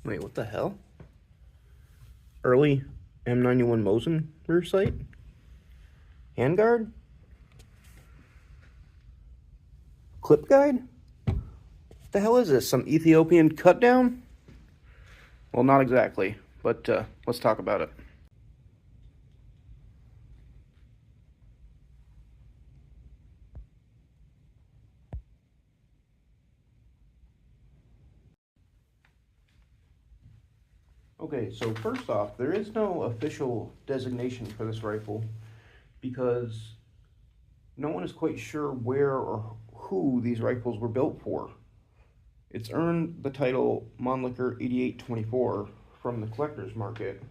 Wait, what the hell? Early M91 Mosin rear sight? Handguard? Clip guide? What the hell is this? Some Ethiopian cut down? Well, not exactly, but let's talk about it. Okay, so first off, there is no official designation for this rifle because no one is quite sure where or who these rifles were built for. It's earned the title Mannlicher 8824 from the collector's market.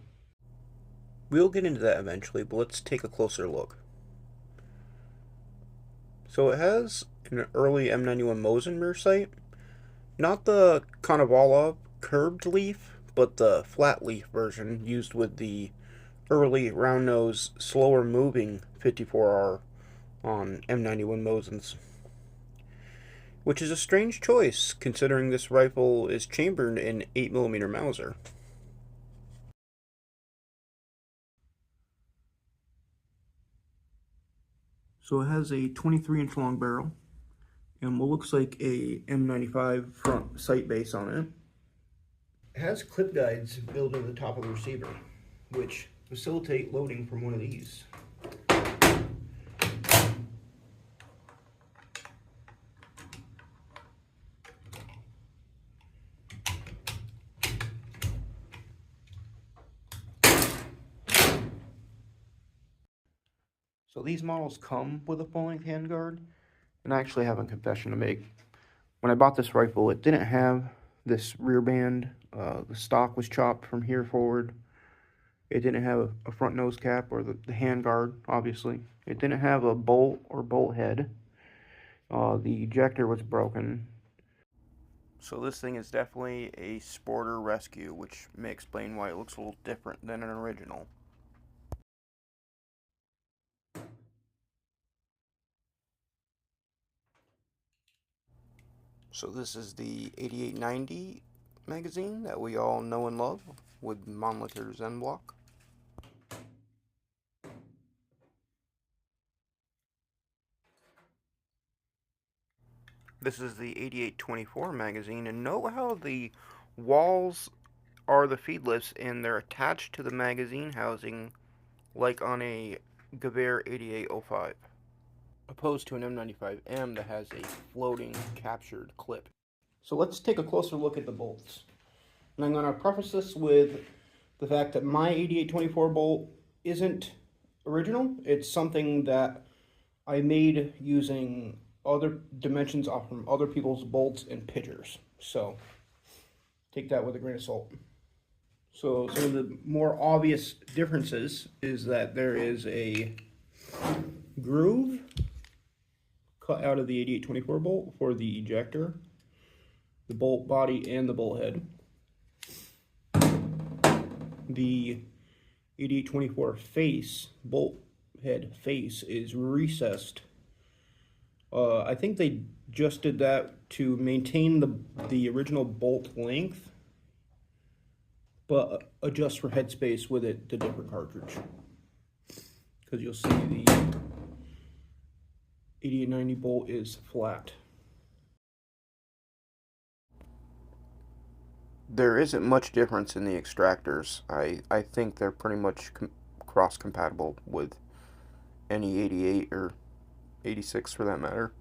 We'll get into that eventually, but let's take a closer look. So it has an early M91 Mosin rear sight, not the Konovalov curved leaf, but the flat leaf version used with the early round nose, slower moving 54R on M91 Mosins. Which is a strange choice considering this rifle is chambered in 8mm Mauser. So it has a 23-inch long barrel and what looks like a M95 front sight base on it. It has clip guides built into the top of the receiver, which facilitate loading from one of these. So these models come with a full-length handguard, and I actually have a confession to make. When I bought this rifle, it didn't have this rear band. The stock was chopped from here forward. It didn't have a front nose cap or the handguard, obviously. It didn't have a bolt or bolt head. The ejector was broken. So this thing is definitely a sporter rescue, which may explain why it looks a little different than an original. So this is the 8890 magazine that we all know and love with Mannlicher's end block. This is the 8824 magazine, and note how the walls are the feedless and they're attached to the magazine housing like on a Gewehr 8805, opposed to an M95M that has a floating captured clip. So let's take a closer look at the bolts. And I'm going to preface this with the fact that my 8824 bolt isn't original. It's something that I made using other dimensions off from other people's bolts and pitchers. So take that with a grain of salt. So some of the more obvious differences is that there is a groove cut out of the 8824 bolt for the ejector, the bolt body, and the bolt head. The 8824 face, bolt head face, is recessed. I think they just did that to maintain the original bolt length, but adjust for headspace with it, the different cartridge. Because you'll see the 8890 bolt is flat. There isn't much difference in the extractors. I think they're pretty much cross-compatible with any 88 or 86 for that matter.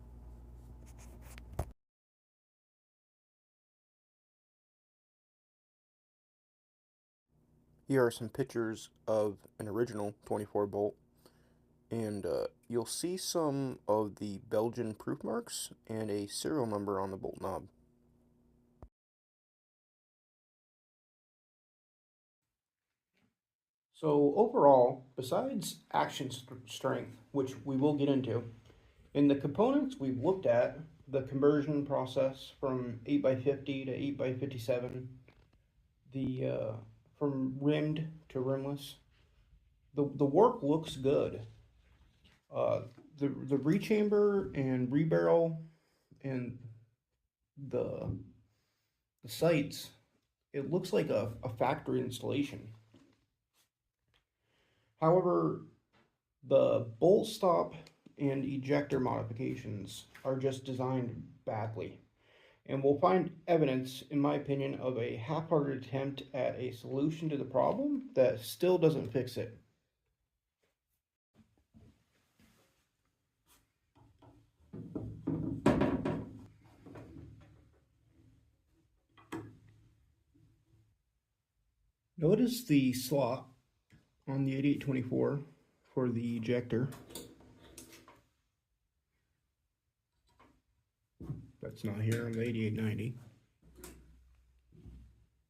Here are some pictures of an original 24 bolt, and you'll see some of the Belgian proof marks and a serial number on the bolt knob. So overall, besides action strength, which we will get into, in the components we've looked at, the conversion process from 8x50 to 8x57, the from rimmed to rimless, the work looks good. The rechamber and rebarrel and the sights it looks like a factory installation. However, the bolt stop and ejector modifications are just designed badly. And we'll find evidence, in my opinion, of a half-hearted attempt at a solution to the problem that still doesn't fix it. Notice the slot on the 8824 for the ejector. That's not here on the 8890.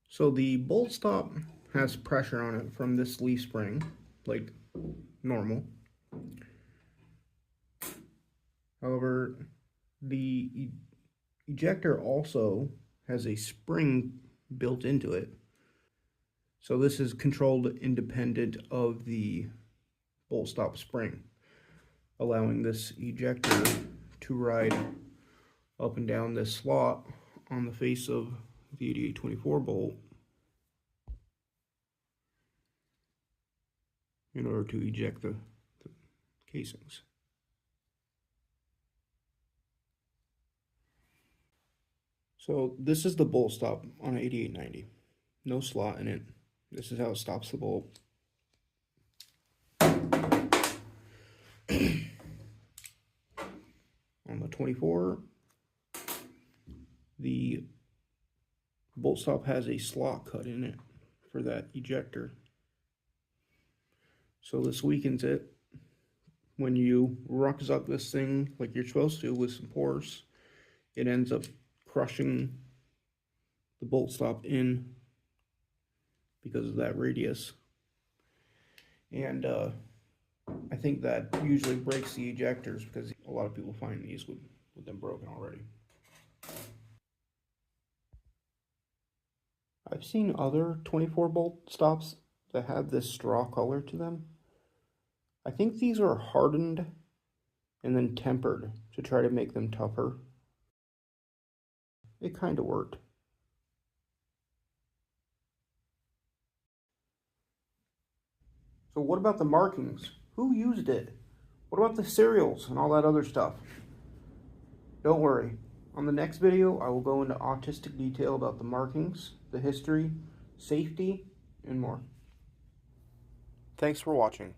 So the bolt stop has pressure on it from this leaf spring, like normal. However, the ejector also has a spring built into it. So this is controlled independent of the bolt stop spring, allowing this ejector to ride up and down this slot on the face of the 8824 bolt in order to eject the casings. So this is the bolt stop on an 8890. No slot in it. This is how it stops the bolt. On the 24, the bolt stop has a slot cut in it for that ejector. So this weakens it. When you ruckus up this thing like you're supposed to with some force, it ends up crushing the bolt stop in because of that radius. And I think that usually breaks the ejectors because a lot of people find these with them broken already. I've seen other 24 bolt stops that have this straw color to them. I think these are hardened and then tempered to try to make them tougher. It kind of worked. So what about the markings? Who used it? What about the serials and all that other stuff? Don't worry. On the next video, I will go into autistic detail about the markings, the history, safety, and more. Thanks for watching.